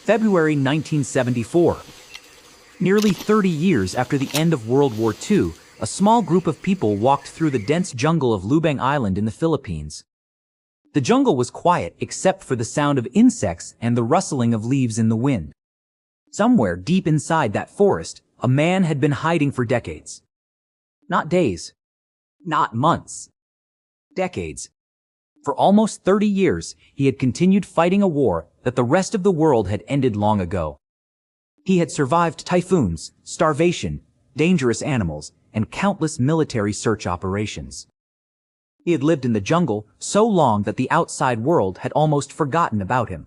February 1974. Nearly 30 years after the end of World War II, a small group of people walked through the dense jungle of Lubang Island in the Philippines. The jungle was quiet except for the sound of insects and the rustling of leaves in the wind. Somewhere deep inside that forest, a man had been hiding for decades. Not days. Not months. Decades. For almost 30 years, he had continued fighting a war that the rest of the world had ended long ago. He had survived typhoons, starvation, dangerous animals, and countless military search operations. He had lived in the jungle so long that the outside world had almost forgotten about him.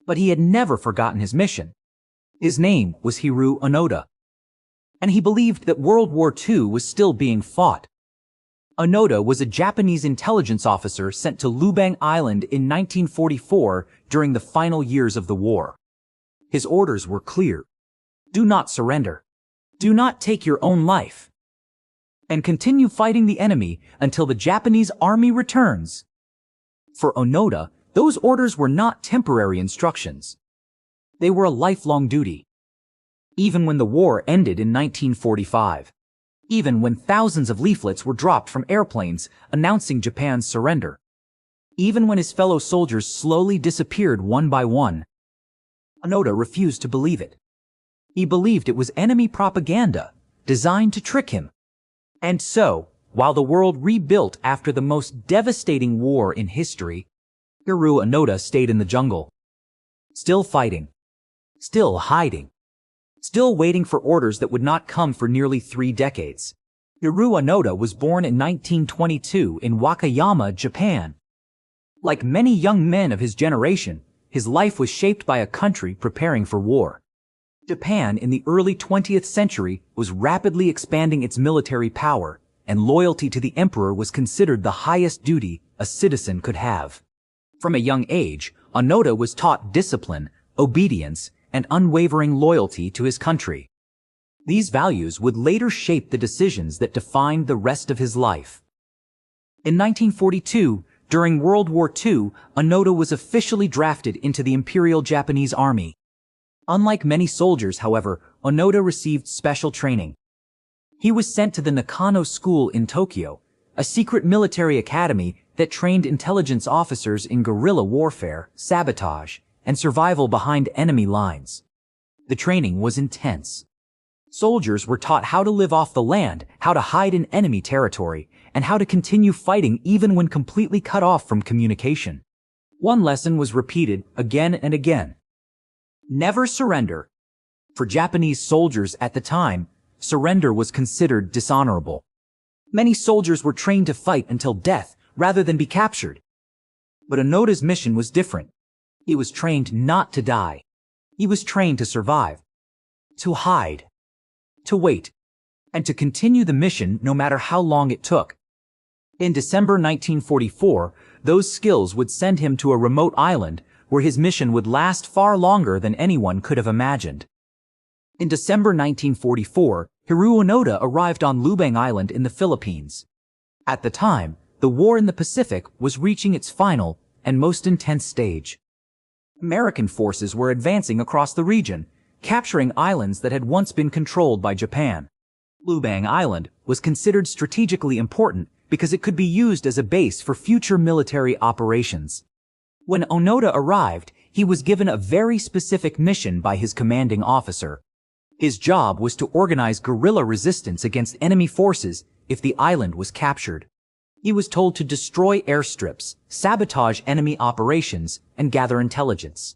But he had never forgotten his mission. His name was Hiroo Onoda. And he believed that World War II was still being fought. Onoda was a Japanese intelligence officer sent to Lubang Island in 1944 during the final years of the war. His orders were clear. Do not surrender. Do not take your own life. And continue fighting the enemy until the Japanese army returns. For Onoda, those orders were not temporary instructions. They were a lifelong duty. Even when the war ended in 1945. Even when thousands of leaflets were dropped from airplanes announcing Japan's surrender. Even when his fellow soldiers slowly disappeared one by one. Onoda refused to believe it. He believed it was enemy propaganda, designed to trick him. And so, while the world rebuilt after the most devastating war in history, Hiroo Onoda stayed in the jungle. Still fighting. Still hiding. Still waiting for orders that would not come for nearly 3 decades. Hiroo Onoda was born in 1922 in Wakayama, Japan. Like many young men of his generation, his life was shaped by a country preparing for war. Japan in the early 20th century was rapidly expanding its military power, and loyalty to the emperor was considered the highest duty a citizen could have. From a young age, Onoda was taught discipline, obedience, and unwavering loyalty to his country. These values would later shape the decisions that defined the rest of his life. In 1942, during World War II, Onoda was officially drafted into the Imperial Japanese Army. Unlike many soldiers, however, Onoda received special training. He was sent to the Nakano School in Tokyo, a secret military academy that trained intelligence officers in guerrilla warfare, sabotage, and survival behind enemy lines. The training was intense. Soldiers were taught how to live off the land, how to hide in enemy territory, and how to continue fighting even when completely cut off from communication. One lesson was repeated again and again. Never surrender. For Japanese soldiers at the time, surrender was considered dishonorable. Many soldiers were trained to fight until death rather than be captured. But Onoda's mission was different. He was trained not to die. He was trained to survive, to hide, to wait, and to continue the mission no matter how long it took. In December 1944, those skills would send him to a remote island where his mission would last far longer than anyone could have imagined. In December 1944, Hiroo Onoda arrived on Lubang Island in the Philippines. At the time, the war in the Pacific was reaching its final and most intense stage. American forces were advancing across the region, capturing islands that had once been controlled by Japan. Lubang Island was considered strategically important because it could be used as a base for future military operations. When Onoda arrived, he was given a very specific mission by his commanding officer. His job was to organize guerrilla resistance against enemy forces if the island was captured. He was told to destroy airstrips, sabotage enemy operations, and gather intelligence.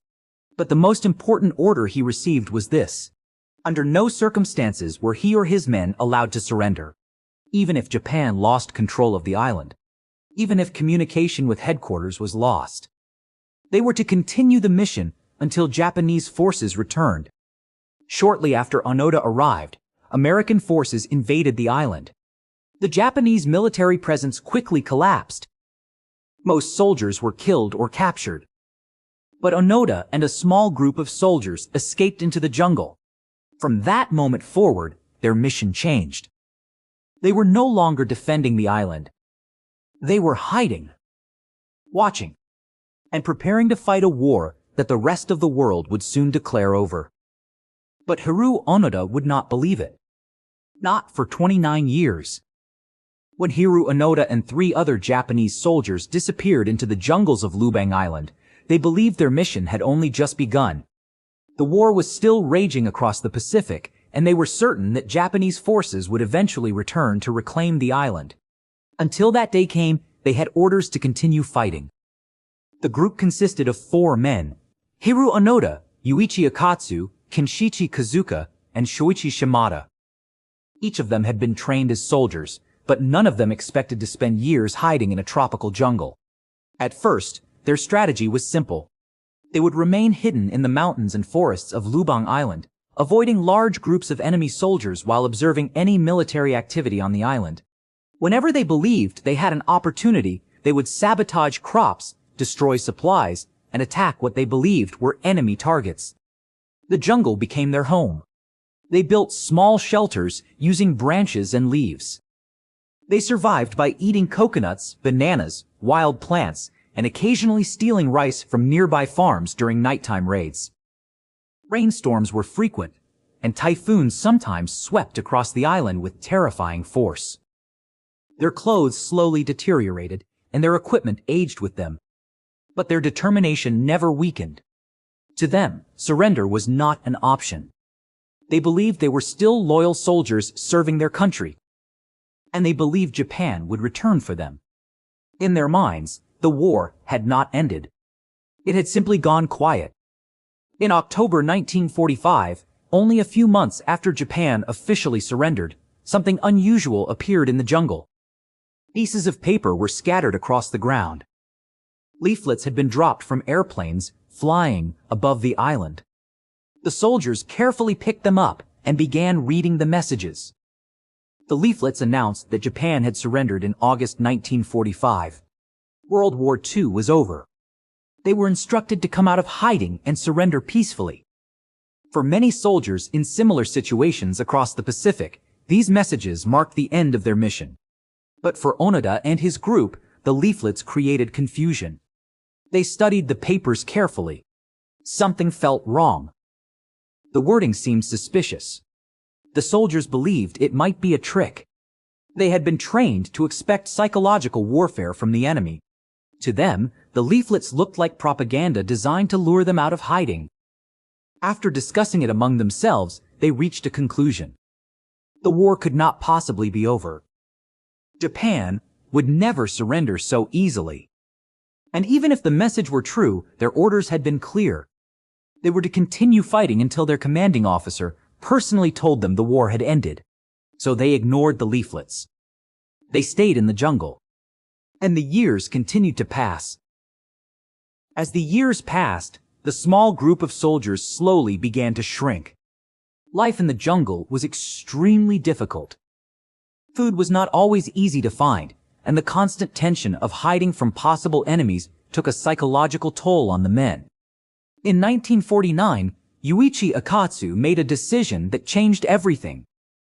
But the most important order he received was this. Under no circumstances were he or his men allowed to surrender, even if Japan lost control of the island, even if communication with headquarters was lost. They were to continue the mission until Japanese forces returned. Shortly after Onoda arrived, American forces invaded the island. The Japanese military presence quickly collapsed. Most soldiers were killed or captured. But Onoda and a small group of soldiers escaped into the jungle. From that moment forward, their mission changed. They were no longer defending the island. They were hiding, watching, and preparing to fight a war that the rest of the world would soon declare over. But Hiroo Onoda would not believe it. Not for 29 years. When Hiroo Onoda and 3 other Japanese soldiers disappeared into the jungles of Lubang Island, they believed their mission had only just begun. The war was still raging across the Pacific, and they were certain that Japanese forces would eventually return to reclaim the island. Until that day came, they had orders to continue fighting. The group consisted of 4 men: Hiroo Onoda, Yuichi Akatsu, Kenshichi Kazuka, and Shoichi Shimada. Each of them had been trained as soldiers, but none of them expected to spend years hiding in a tropical jungle. At first, their strategy was simple. They would remain hidden in the mountains and forests of Lubang Island, avoiding large groups of enemy soldiers while observing any military activity on the island. Whenever they believed they had an opportunity, they would sabotage crops, destroy supplies, and attack what they believed were enemy targets. The jungle became their home. They built small shelters using branches and leaves. They survived by eating coconuts, bananas, wild plants, and occasionally stealing rice from nearby farms during nighttime raids. Rainstorms were frequent, and typhoons sometimes swept across the island with terrifying force. Their clothes slowly deteriorated, and their equipment aged with them. But their determination never weakened. To them, surrender was not an option. They believed they were still loyal soldiers serving their country, and they believed Japan would return for them. In their minds, the war had not ended. It had simply gone quiet. In October 1945, only a few months after Japan officially surrendered, something unusual appeared in the jungle. Pieces of paper were scattered across the ground. Leaflets had been dropped from airplanes flying above the island. The soldiers carefully picked them up and began reading the messages. The leaflets announced that Japan had surrendered in August 1945. World War II was over. They were instructed to come out of hiding and surrender peacefully. For many soldiers in similar situations across the Pacific, these messages marked the end of their mission. But for Onoda and his group, the leaflets created confusion. They studied the papers carefully. Something felt wrong. The wording seemed suspicious. The soldiers believed it might be a trick. They had been trained to expect psychological warfare from the enemy. To them, the leaflets looked like propaganda designed to lure them out of hiding. After discussing it among themselves, they reached a conclusion. The war could not possibly be over. Japan would never surrender so easily. And even if the message were true, their orders had been clear. They were to continue fighting until their commanding officer personally told them the war had ended. So they ignored the leaflets. They stayed in the jungle. And the years continued to pass. As the years passed, the small group of soldiers slowly began to shrink. Life in the jungle was extremely difficult. Food was not always easy to find, and the constant tension of hiding from possible enemies took a psychological toll on the men. In 1949, Yuichi Akatsu made a decision that changed everything.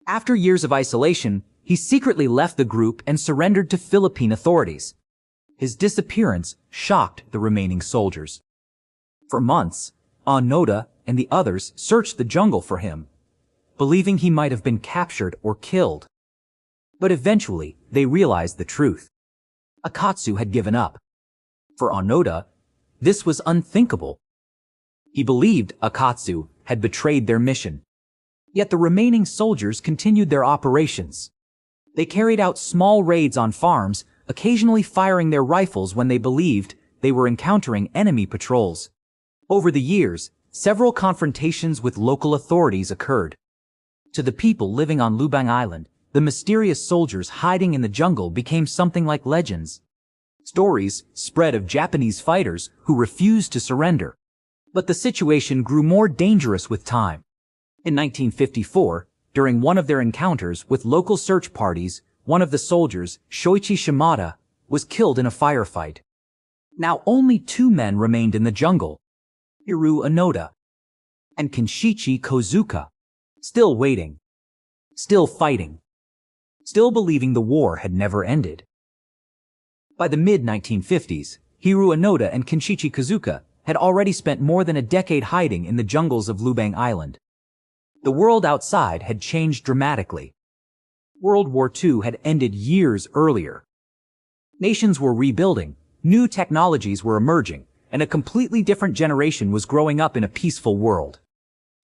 After years of isolation, he secretly left the group and surrendered to Philippine authorities. His disappearance shocked the remaining soldiers. For months, Onoda and the others searched the jungle for him, believing he might have been captured or killed. But eventually, they realized the truth. Akatsu had given up. For Onoda, this was unthinkable. He believed Akatsu had betrayed their mission. Yet the remaining soldiers continued their operations. They carried out small raids on farms, occasionally firing their rifles when they believed they were encountering enemy patrols. Over the years, several confrontations with local authorities occurred. To the people living on Lubang Island, the mysterious soldiers hiding in the jungle became something like legends. Stories spread of Japanese fighters who refused to surrender. But the situation grew more dangerous with time. In 1954, during one of their encounters with local search parties, one of the soldiers, Shoichi Shimada, was killed in a firefight. Now only 2 men remained in the jungle, Hiroo Onoda and Kenshichi Kazuka, still waiting, still fighting, still believing the war had never ended. By the mid-1950s, Hiroo Onoda and Kenshichi Kazuka had already spent more than a decade hiding in the jungles of Lubang Island. The world outside had changed dramatically. World War II had ended years earlier. Nations were rebuilding, new technologies were emerging, and a completely different generation was growing up in a peaceful world.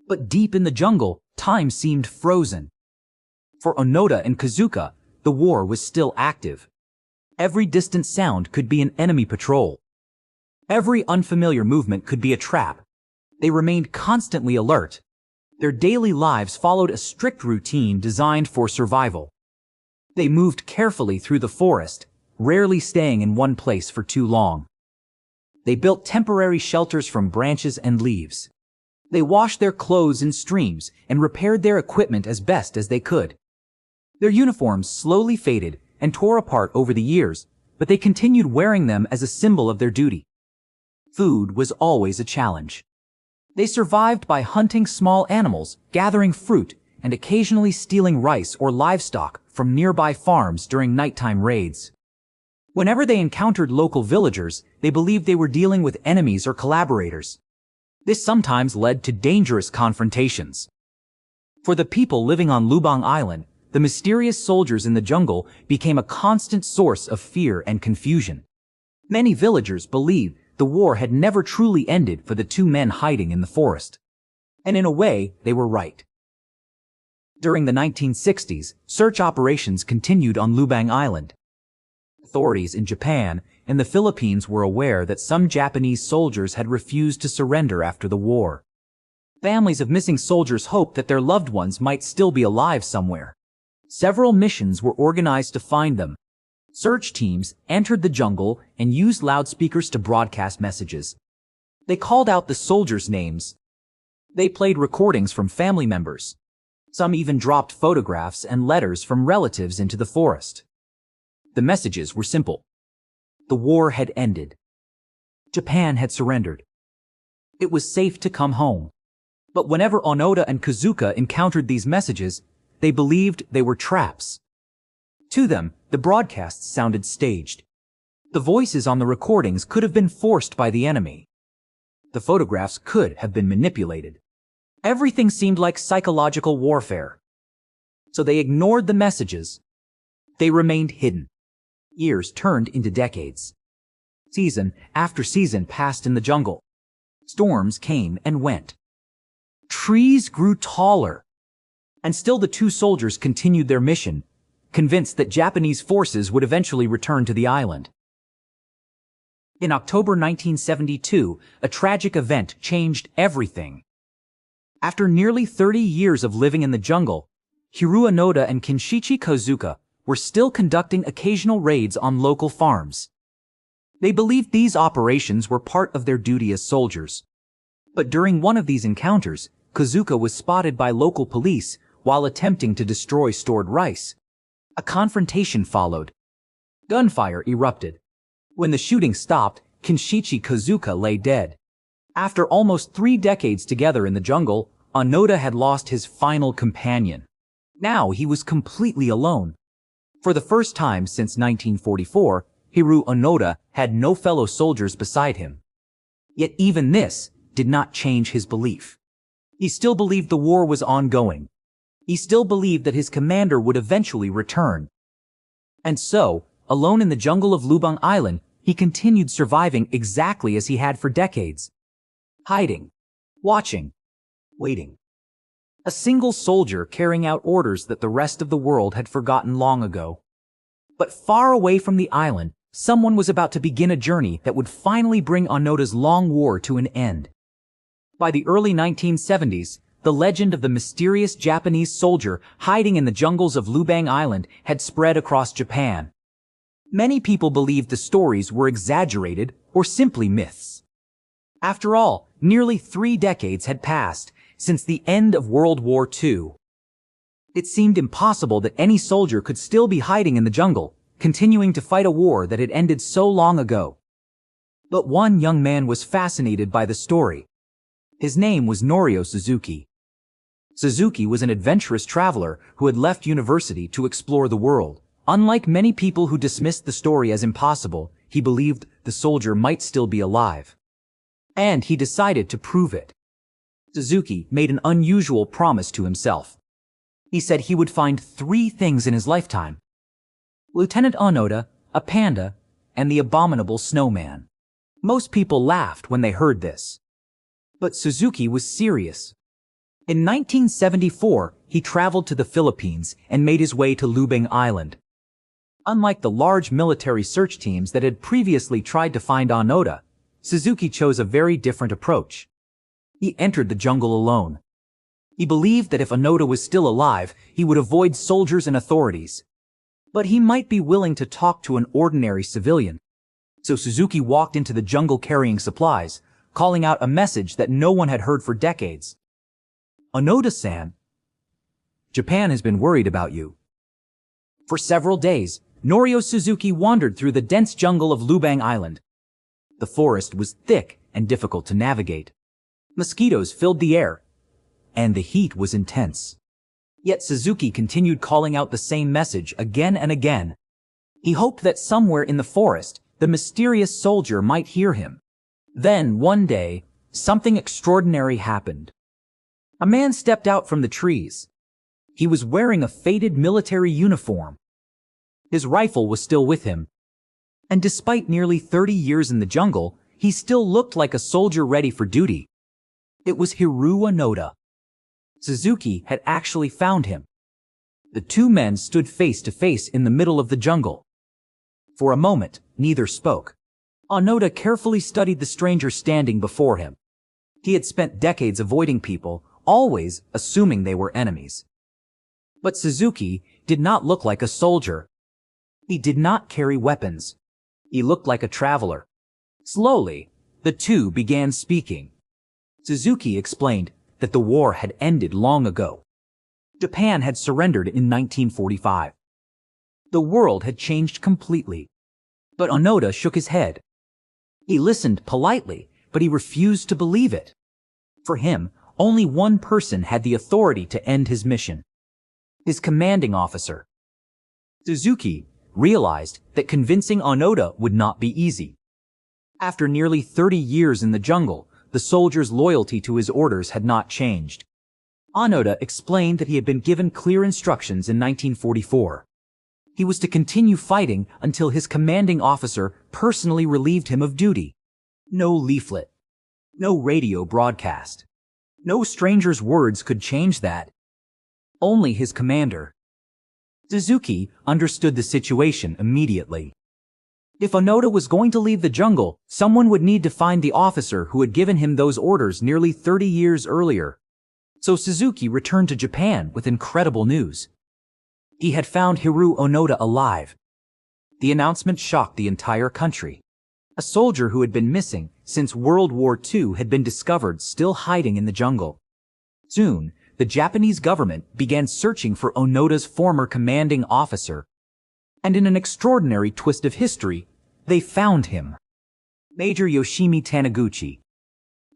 But deep in the jungle, time seemed frozen. For Onoda and Kazuka, the war was still active. Every distant sound could be an enemy patrol. Every unfamiliar movement could be a trap. They remained constantly alert. Their daily lives followed a strict routine designed for survival. They moved carefully through the forest, rarely staying in one place for too long. They built temporary shelters from branches and leaves. They washed their clothes in streams and repaired their equipment as best as they could. Their uniforms slowly faded and tore apart over the years, but they continued wearing them as a symbol of their duty. Food was always a challenge. They survived by hunting small animals, gathering fruit, and occasionally stealing rice or livestock from nearby farms during nighttime raids. Whenever they encountered local villagers, they believed they were dealing with enemies or collaborators. This sometimes led to dangerous confrontations. For the people living on Lubang Island, the mysterious soldiers in the jungle became a constant source of fear and confusion. Many villagers believed the war had never truly ended for the two men hiding in the forest. And in a way, they were right. During the 1960s, search operations continued on Lubang Island. Authorities in Japan and the Philippines were aware that some Japanese soldiers had refused to surrender after the war. Families of missing soldiers hoped that their loved ones might still be alive somewhere. Several missions were organized to find them. Search teams entered the jungle and used loudspeakers to broadcast messages. They called out the soldiers' names. They played recordings from family members. Some even dropped photographs and letters from relatives into the forest. The messages were simple. The war had ended. Japan had surrendered. It was safe to come home. But whenever Onoda and Kazuka encountered these messages, they believed they were traps. To them, the broadcasts sounded staged. The voices on the recordings could have been forced by the enemy. The photographs could have been manipulated. Everything seemed like psychological warfare. So they ignored the messages. They remained hidden. Years turned into decades. Season after season passed in the jungle. Storms came and went. Trees grew taller. And still the two soldiers continued their mission, convinced that Japanese forces would eventually return to the island. In October 1972, a tragic event changed everything. After nearly 30 years of living in the jungle, Hiroo Onoda and Kinshichi Kazuka were still conducting occasional raids on local farms. They believed these operations were part of their duty as soldiers. But during one of these encounters, Kazuka was spotted by local police while attempting to destroy stored rice. A confrontation followed. Gunfire erupted. When the shooting stopped, Kinshichi Kazuka lay dead. After almost 3 decades together in the jungle, Onoda had lost his final companion. Now he was completely alone. For the first time since 1944, Hiroo Onoda had no fellow soldiers beside him. Yet even this did not change his belief. He still believed the war was ongoing. He still believed that his commander would eventually return. And so, alone in the jungle of Lubang Island, he continued surviving exactly as he had for decades. Hiding, watching, waiting. A single soldier carrying out orders that the rest of the world had forgotten long ago. But far away from the island, someone was about to begin a journey that would finally bring Onoda's long war to an end. By the early 1970s, the legend of the mysterious Japanese soldier hiding in the jungles of Lubang Island had spread across Japan. Many people believed the stories were exaggerated or simply myths. After all, nearly 3 decades had passed since the end of World War II. It seemed impossible that any soldier could still be hiding in the jungle, continuing to fight a war that had ended so long ago. But one young man was fascinated by the story. His name was Norio Suzuki. Suzuki was an adventurous traveler who had left university to explore the world. Unlike many people who dismissed the story as impossible, he believed the soldier might still be alive. And he decided to prove it. Suzuki made an unusual promise to himself. He said he would find 3 things in his lifetime: Lieutenant Onoda, a panda, and the abominable snowman. Most people laughed when they heard this. But Suzuki was serious. In 1974, he traveled to the Philippines and made his way to Lubang Island. Unlike the large military search teams that had previously tried to find Onoda, Suzuki chose a very different approach. He entered the jungle alone. He believed that if Onoda was still alive, he would avoid soldiers and authorities. But he might be willing to talk to an ordinary civilian. So Suzuki walked into the jungle carrying supplies, calling out a message that no one had heard for decades. "Onoda-san, Japan has been worried about you." For several days, Norio Suzuki wandered through the dense jungle of Lubang Island. The forest was thick and difficult to navigate. Mosquitoes filled the air, and the heat was intense. Yet Suzuki continued calling out the same message again and again. He hoped that somewhere in the forest, the mysterious soldier might hear him. Then, one day, something extraordinary happened. A man stepped out from the trees. He was wearing a faded military uniform. His rifle was still with him. And despite nearly 30 years in the jungle, he still looked like a soldier ready for duty. It was Hiroo Onoda. Suzuki had actually found him. The 2 men stood face to face in the middle of the jungle. For a moment, neither spoke. Onoda carefully studied the stranger standing before him. He had spent decades avoiding people, always assuming they were enemies. But Suzuki did not look like a soldier. He did not carry weapons. He looked like a traveler. Slowly, the 2 began speaking. Suzuki explained that the war had ended long ago. Japan had surrendered in 1945. The world had changed completely. But Onoda shook his head. He listened politely, but he refused to believe it. For him, only one person had the authority to end his mission: his commanding officer. Suzuki realized that convincing Onoda would not be easy. After nearly 30 years in the jungle, the soldier's loyalty to his orders had not changed. Onoda explained that he had been given clear instructions in 1944. He was to continue fighting until his commanding officer personally relieved him of duty. No leaflet. No radio broadcast. No stranger's words could change that. Only his commander. Suzuki understood the situation immediately. If Onoda was going to leave the jungle, someone would need to find the officer who had given him those orders nearly 30 years earlier. So Suzuki returned to Japan with incredible news. He had found Hiroo Onoda alive. The announcement shocked the entire country. A soldier who had been missing since World War II had been discovered still hiding in the jungle. Soon, the Japanese government began searching for Onoda's former commanding officer. And in an extraordinary twist of history, they found him. Major Yoshimi Taniguchi,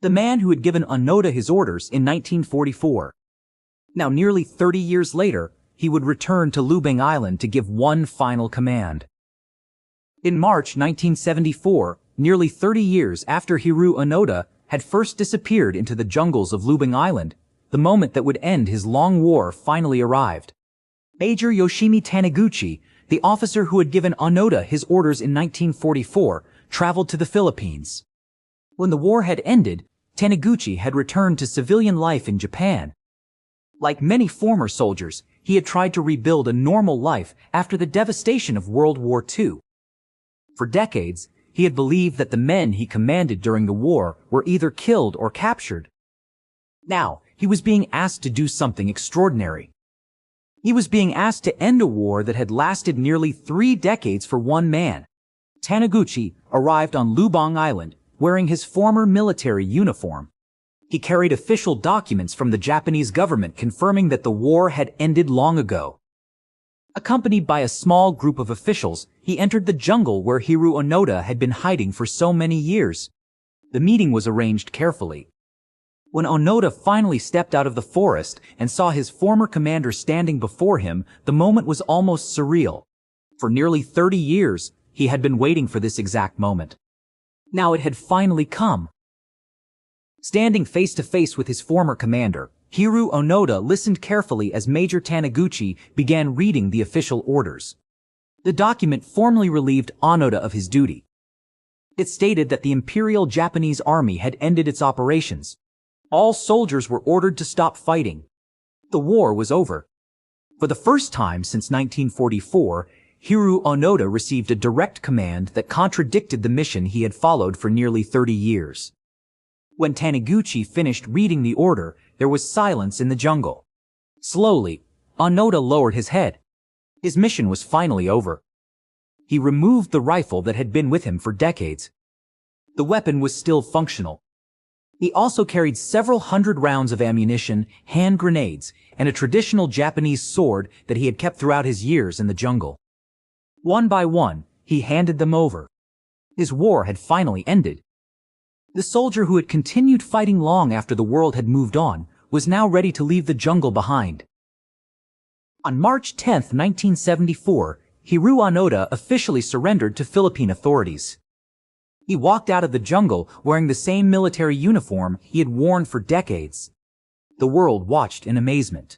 the man who had given Onoda his orders in 1944. Now, nearly 30 years later, he would return to Lubang Island to give one final command. In March 1974, nearly 30 years after Hiroo Onoda had first disappeared into the jungles of Lubang Island, the moment that would end his long war finally arrived. Major Yoshimi Taniguchi, the officer who had given Onoda his orders in 1944, traveled to the Philippines. When the war had ended, Taniguchi had returned to civilian life in Japan. Like many former soldiers, he had tried to rebuild a normal life after the devastation of World War II. For decades, he had believed that the men he commanded during the war were either killed or captured. Now, he was being asked to do something extraordinary. He was being asked to end a war that had lasted nearly 3 decades for one man. Taniguchi arrived on Lubang Island wearing his former military uniform. He carried official documents from the Japanese government confirming that the war had ended long ago. Accompanied by a small group of officials, he entered the jungle where Hiroo Onoda had been hiding for so many years. The meeting was arranged carefully. When Onoda finally stepped out of the forest and saw his former commander standing before him, the moment was almost surreal. For nearly 30 years, he had been waiting for this exact moment. Now it had finally come. Standing face to face with his former commander, Hiroo Onoda listened carefully as Major Taniguchi began reading the official orders. The document formally relieved Onoda of his duty. It stated that the Imperial Japanese Army had ended its operations. All soldiers were ordered to stop fighting. The war was over. For the first time since 1944, Hiroo Onoda received a direct command that contradicted the mission he had followed for nearly 30 years. When Taniguchi finished reading the order, there was silence in the jungle. Slowly, Onoda lowered his head. His mission was finally over. He removed the rifle that had been with him for decades. The weapon was still functional. He also carried several hundred rounds of ammunition, hand grenades, and a traditional Japanese sword that he had kept throughout his years in the jungle. One by one, he handed them over. His war had finally ended. The soldier who had continued fighting long after the world had moved on was now ready to leave the jungle behind. On March 10, 1974, Hiroo Onoda officially surrendered to Philippine authorities. He walked out of the jungle wearing the same military uniform he had worn for decades. The world watched in amazement.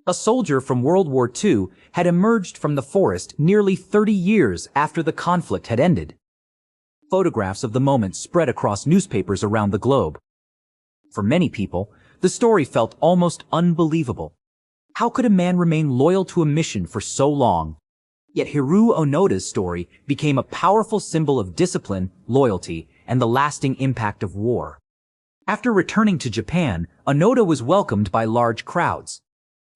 A soldier from World War II had emerged from the forest nearly 30 years after the conflict had ended. Photographs of the moment spread across newspapers around the globe. For many people, the story felt almost unbelievable. How could a man remain loyal to a mission for so long? Yet Hiroo Onoda's story became a powerful symbol of discipline, loyalty, and the lasting impact of war. After returning to Japan, Onoda was welcomed by large crowds.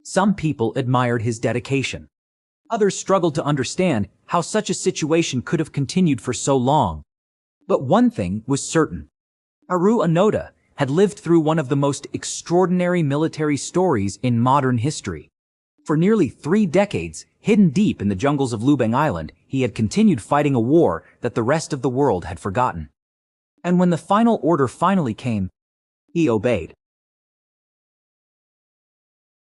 Some people admired his dedication. Others struggled to understand how such a situation could have continued for so long. But one thing was certain. Hiroo Onoda had lived through one of the most extraordinary military stories in modern history. For nearly 3 decades, hidden deep in the jungles of Lubang Island, he had continued fighting a war that the rest of the world had forgotten. And when the final order finally came, he obeyed.